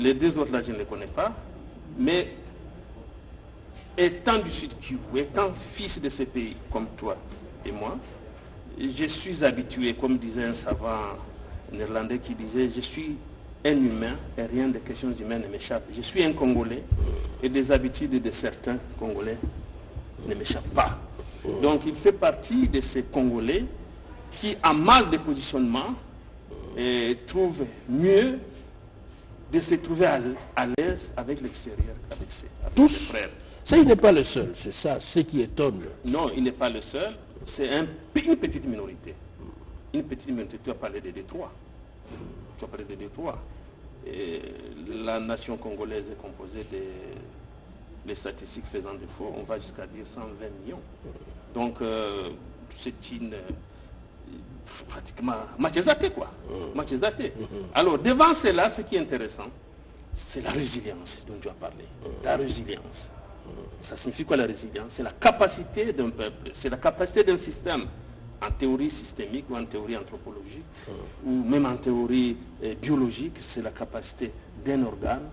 Les deux autres là, je ne les connais pas, mais étant du Sud Kivu, étant fils de ces pays comme toi et moi, je suis habitué, comme disait un savant néerlandais qui disait, je suis un humain et rien de questions humaines ne m'échappe. Je suis un Congolais et des habitudes de certains Congolais ne m'échappent pas. Donc il fait partie de ces Congolais qui, en mal de positionnement, trouvent mieux de se trouver à l'aise avec l'extérieur qu'avec ses frères. Ça, il n'est pas le seul, c'est ça, ce qui étonne. Non, il n'est pas le seul, c'est une petite minorité. Une petite minorité, tu as parlé de Détroit. Tu as parlé de Détroit. Et la nation congolaise est composée les statistiques faisant défaut, on va jusqu'à dire 120 millions. Donc, c'est une... pratiquement machezaté, quoi. Machezaté. Alors, devant cela, ce qui est intéressant, c'est la résilience dont tu as parlé. La résilience. Ça signifie quoi la résilience? C'est la capacité d'un peuple, c'est la capacité d'un système, en théorie systémique ou en théorie anthropologique, ou même en théorie biologique, c'est la capacité d'un organe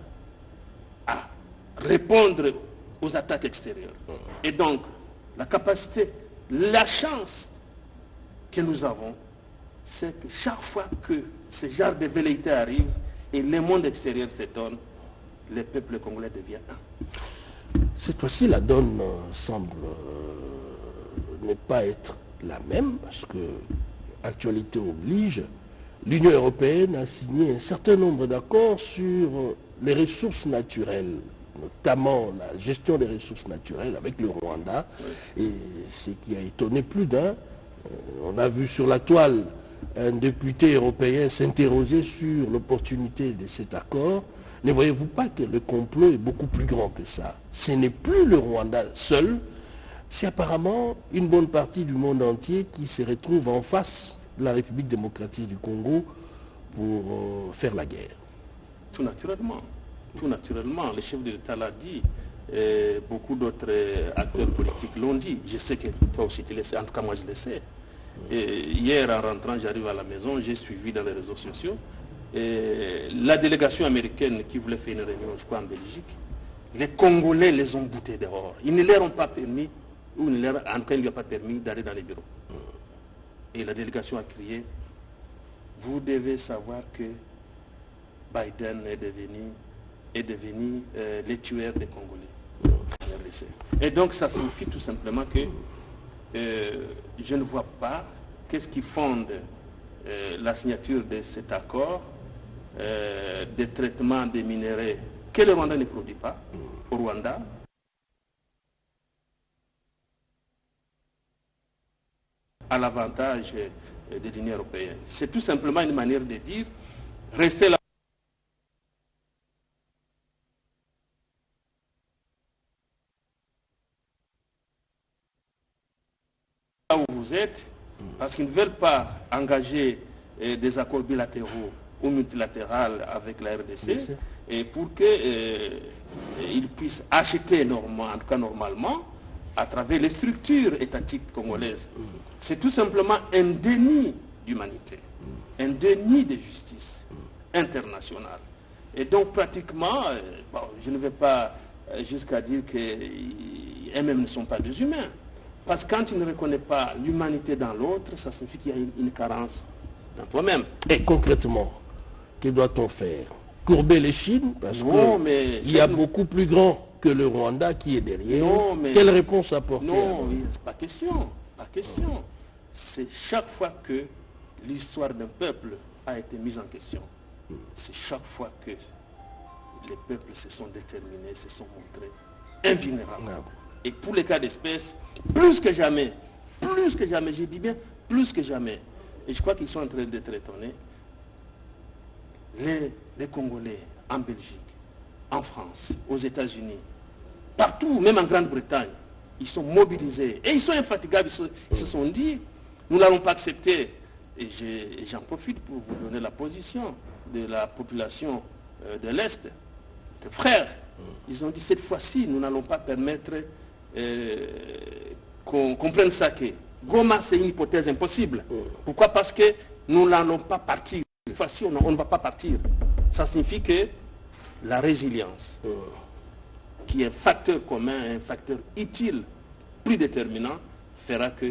à répondre aux attaques extérieures. Et donc, la capacité, la chance que nous avons, c'est que chaque fois que ce genre de velléité arrive et le monde extérieur s'étonne, le peuple congolais devient un. Cette fois-ci, la donne semble ne pas être la même, parce que l'actualité oblige. L'Union européenne a signé un certain nombre d'accords sur les ressources naturelles, notamment la gestion des ressources naturelles avec le Rwanda, et ce qui a étonné plus d'un. On a vu sur la toile un député européen s'interroger sur l'opportunité de cet accord. Ne voyez-vous pas que le complot est beaucoup plus grand que ça? Ce n'est plus le Rwanda seul, c'est apparemment une bonne partie du monde entier qui se retrouve en face de la République démocratique du Congo pour faire la guerre. Tout naturellement, le chef de l'État l'a dit, beaucoup d'autres acteurs politiques l'ont dit. Je sais que toi aussi tu le sais, en tout cas moi je le sais. Et hier en rentrant, j'arrive à la maison, j'ai suivi dans les réseaux sociaux la délégation américaine qui voulait faire une réunion, je crois, en Belgique. Les Congolais les ont boutés dehors. Ils ne leur ont pas permis, ou en tout cas il ne lui a pas permis d'aller dans les bureaux. Et la délégation a crié, vous devez savoir que Biden est devenu le tueur des Congolais. Et donc ça signifie tout simplement que je ne vois pas qu'est-ce qui fonde la signature de cet accord de traitement des minerais que le Rwanda ne produit pas au Rwanda. À l'avantage de l'Union européenne. C'est tout simplement une manière de dire restez là où vous êtes, parce qu'ils ne veulent pas engager des accords bilatéraux ou multilatéraux avec la RDC, et pour qu'ils puissent acheter en tout cas normalement, à travers les structures étatiques congolaises. C'est tout simplement un déni d'humanité, un déni de justice internationale. Et donc pratiquement, je ne vais pas jusqu'à dire qu'eux-mêmes ne sont pas des humains. Parce que quand tu ne reconnais pas l'humanité dans l'autre, ça signifie qu'il y a une carence dans toi-même. Et concrètement, que doit-on faire? Courber les chines? Parce qu'il y a beaucoup plus grand que le Rwanda qui est derrière. Quelle réponse apporter? Non, c'est pas question. Pas question. C'est chaque fois que l'histoire d'un peuple a été mise en question. C'est chaque fois que les peuples se sont déterminés, se sont montrés invulnérables. Et pour les cas d'espèce, plus que jamais, je dis bien plus que jamais, et je crois qu'ils sont en train d'être étonnés, les Congolais en Belgique, en France, aux États-Unis, partout, même en Grande-Bretagne, ils sont mobilisés et ils sont infatigables. Ils se sont dit, nous n'allons pas accepter. Et j'en profite pour vous donner la position de la population de l'Est, de frères. Ils ont dit, cette fois-ci, nous n'allons pas permettre qu'on prenne ça que Goma, c'est une hypothèse impossible. Pourquoi? Parce que nous n'allons pas partir. Cette fois-ci, on ne va pas partir. Ça signifie que la résilience, qui est un facteur commun, un facteur utile, plus déterminant, fera que,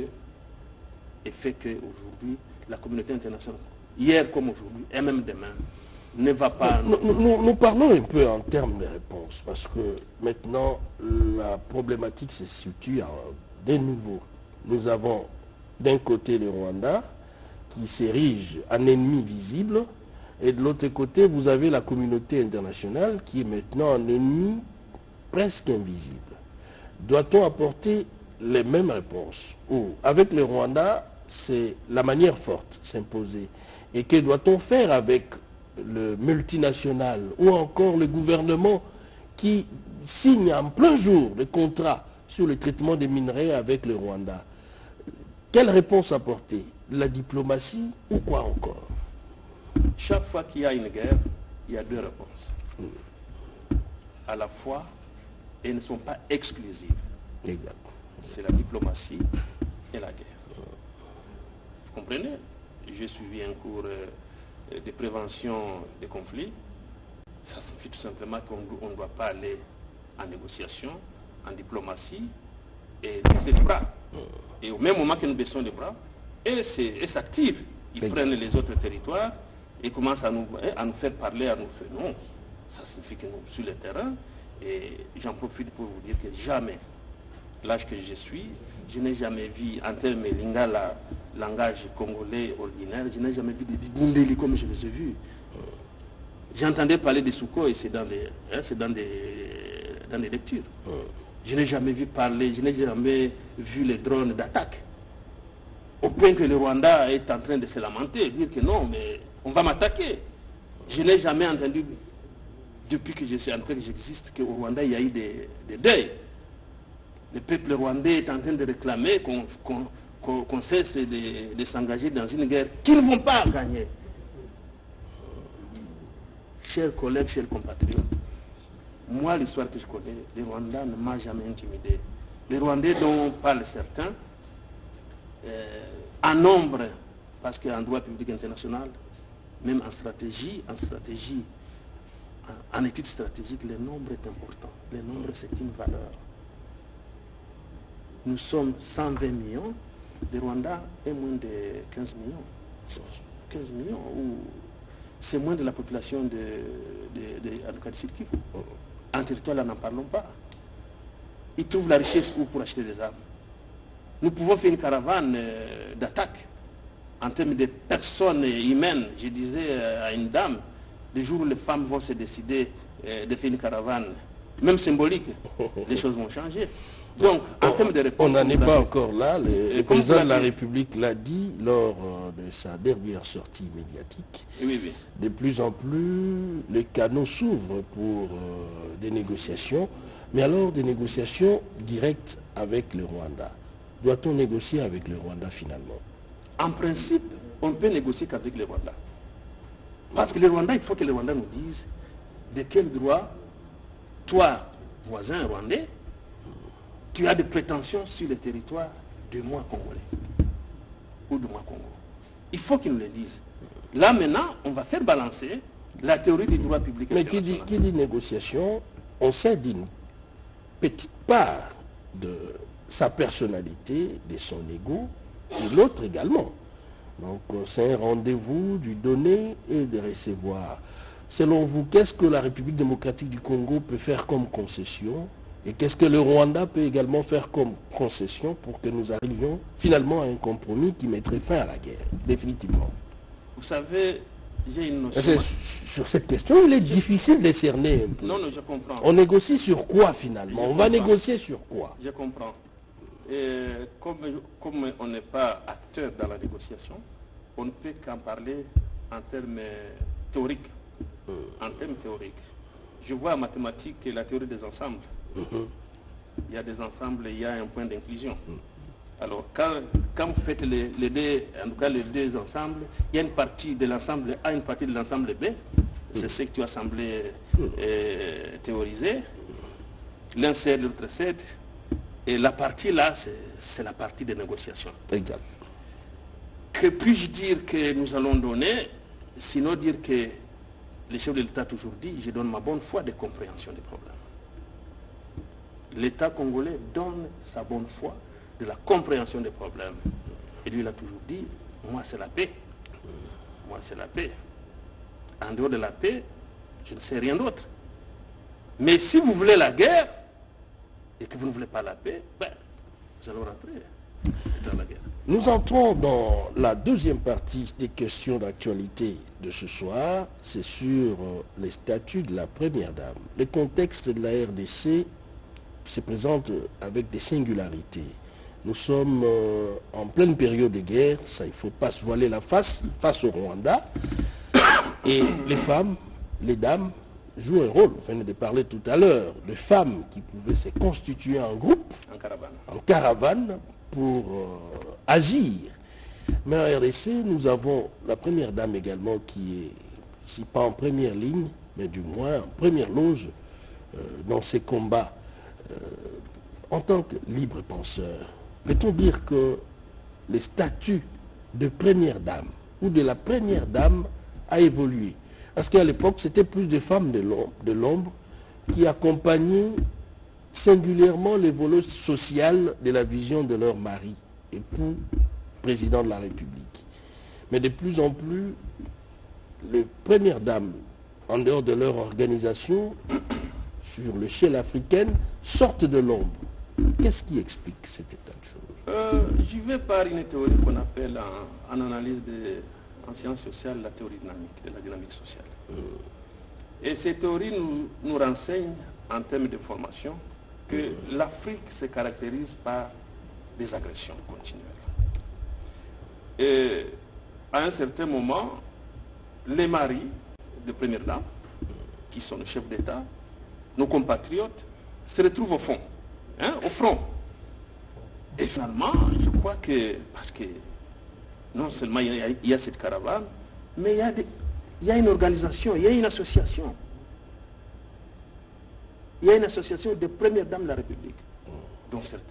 et fait qu'aujourd'hui, la communauté internationale, hier comme aujourd'hui, et même demain, ne va pas... Nous parlons un peu en termes de réponse, parce que maintenant, la problématique se situe de nouveau. Nous avons d'un côté le Rwanda, qui s'érige en ennemi visible, et de l'autre côté, vous avez la communauté internationale, qui est maintenant un ennemi presque invisible. Doit-on apporter les mêmes réponses? Ou avec le Rwanda, c'est la manière forte s'imposer. Et que doit-on faire avec le multinational ou encore le gouvernement qui signe en plein jour le contrat sur le traitement des minerais avec le Rwanda? Quelle réponse apporter? La diplomatie ou quoi encore? Chaque fois qu'il y a une guerre, il y a deux réponses. À la fois, elles ne sont pas exclusives. Exact. C'est la diplomatie et la guerre. Vous comprenez? J'ai suivi un cours de prévention des conflits. Ça signifie tout simplement qu'on ne doit pas aller en négociation, en diplomatie et baisser les bras. Et au même moment que nous baissons les bras, et s'activent. Ils prennent les autres territoires et commencent à nous faire parler, à nous faire non. Ça signifie que nous, sur le terrain, et j'en profite pour vous dire que jamais, l'âge que je suis, je n'ai jamais vu, en termes lingala, langage congolais ordinaire, je n'ai jamais vu des bibundeli comme je les ai vus. J'entendais parler des Sukhoi et c'est dans des lectures. Je n'ai jamais vu parler, je n'ai jamais vu les drones d'attaque. Au point que le Rwanda est en train de se lamenter, dire que non, mais on va m'attaquer. Je n'ai jamais entendu, depuis que je suis en train que j'existe, qu'au Rwanda, il y a eu des deuils. Le peuple rwandais est en train de réclamer qu'on cesse de s'engager dans une guerre qu'ils ne vont pas gagner. Chers collègues, chers compatriotes, moi, l'histoire que je connais, le Rwanda ne m'a jamais intimidé. Les Rwandais dont parlent certains, en nombre, parce qu'en droit public international, même en stratégie, en études stratégiques, le nombre est important. Le nombre, c'est une valeur. Nous sommes 120 millions, le Rwanda est moins de 15 millions. 15 millions, ou c'est moins de la population de Sud Kivu. En territoire, là, n'en parlons pas. Ils trouvent la richesse où pour acheter des armes. Nous pouvons faire une caravane d'attaque en termes de personnes humaines. Je disais à une dame, le jour où les femmes vont se décider de faire une caravane, même symbolique, les choses vont changer. Donc, en termes de réponse... On n'en est pas encore là. Le président de la République l'a dit lors de sa dernière sortie médiatique. Oui, oui. De plus en plus, les canaux s'ouvrent pour des négociations, mais alors des négociations directes avec le Rwanda. Doit-on négocier avec le Rwanda finalement? En principe, on ne peut négocier qu'avec le Rwanda. Parce que le Rwanda, il faut que le Rwanda nous dise de quel droit, toi, voisin rwandais, tu as des prétentions sur le territoire de moi congolais ou de moi Congo. Il faut qu'ils nous le disent. Là maintenant, on va faire balancer la théorie du droit public international. Mais qui dit négociation, on sait d'une petite part de sa personnalité, de son ego, et l'autre également. Donc c'est un rendez-vous du donner et de recevoir. Selon vous, qu'est-ce que la République démocratique du Congo peut faire comme concession? Et qu'est-ce que le Rwanda peut également faire comme concession pour que nous arrivions finalement à un compromis qui mettrait fin à la guerre, définitivement? Vous savez, j'ai une notion... Sur cette question, il est difficile de cerner un peu. Non, je comprends. On négocie sur quoi finalement? On va négocier sur quoi? Je comprends. Et comme on n'est pas acteur dans la négociation, on ne peut qu'en parler en termes théoriques. En termes théoriques. Je vois en mathématiques la théorie des ensembles. Il y a des ensembles, il y a un point d'inclusion. Alors, quand vous faites les deux, en tout cas les deux ensembles, il y a une partie de l'ensemble A, une partie de l'ensemble B. C'est ce que tu as semblé théoriser. L'un cède, l'autre cède. Et la partie là, c'est la partie des négociations. Exact. Que puis-je dire que nous allons donner, sinon dire que le chef de l'État a toujours dit, je donne ma bonne foi de compréhension des problèmes. L'État congolais donne sa bonne foi de la compréhension des problèmes. Et lui, il a toujours dit, moi c'est la paix. Moi c'est la paix. En dehors de la paix, je ne sais rien d'autre. Mais si vous voulez la guerre, et que vous ne voulez pas la paix, ben, vous allez rentrer dans la guerre. Nous entrons dans la deuxième partie des questions d'actualité de ce soir. C'est sur les statuts de la première dame. Le contexte de la RDC se présente avec des singularités. Nous sommes en pleine période de guerre, ça il ne faut pas se voiler la face au Rwanda. Et les femmes, les dames jouent un rôle. Vous venez de parler tout à l'heure de femmes qui pouvaient se constituer en groupe, en caravane pour agir. Mais en RDC, nous avons la première dame également qui est, si pas en première ligne, mais du moins en première loge dans ces combats. En tant que libre penseur, peut-on dire que le statut de première dame ou de la première dame a évolué? Parce qu'à l'époque, c'était plus de femmes de l'ombre qui accompagnaient singulièrement les volets social de la vision de leur mari, époux, président de la République. Mais de plus en plus, les premières dames, en dehors de leur organisation, sur l'échelle africaine, sortent de l'ombre. Qu'est-ce qui explique cet état de choses? J'y vais par une théorie qu'on appelle en analyse en sciences sociales la théorie dynamique, de la dynamique sociale. Et cette théorie nous renseigne en termes de formation que l'Afrique se caractérise par des agressions continuelles. Et à un certain moment, les maris de première dame, qui sont les chefs d'État, nos compatriotes, se retrouvent au fond, au front. Et finalement, je crois que, parce que non seulement il y a cette caravane, mais il y a une organisation, il y a une association. Il y a une association de premières dames de la République, dont certaines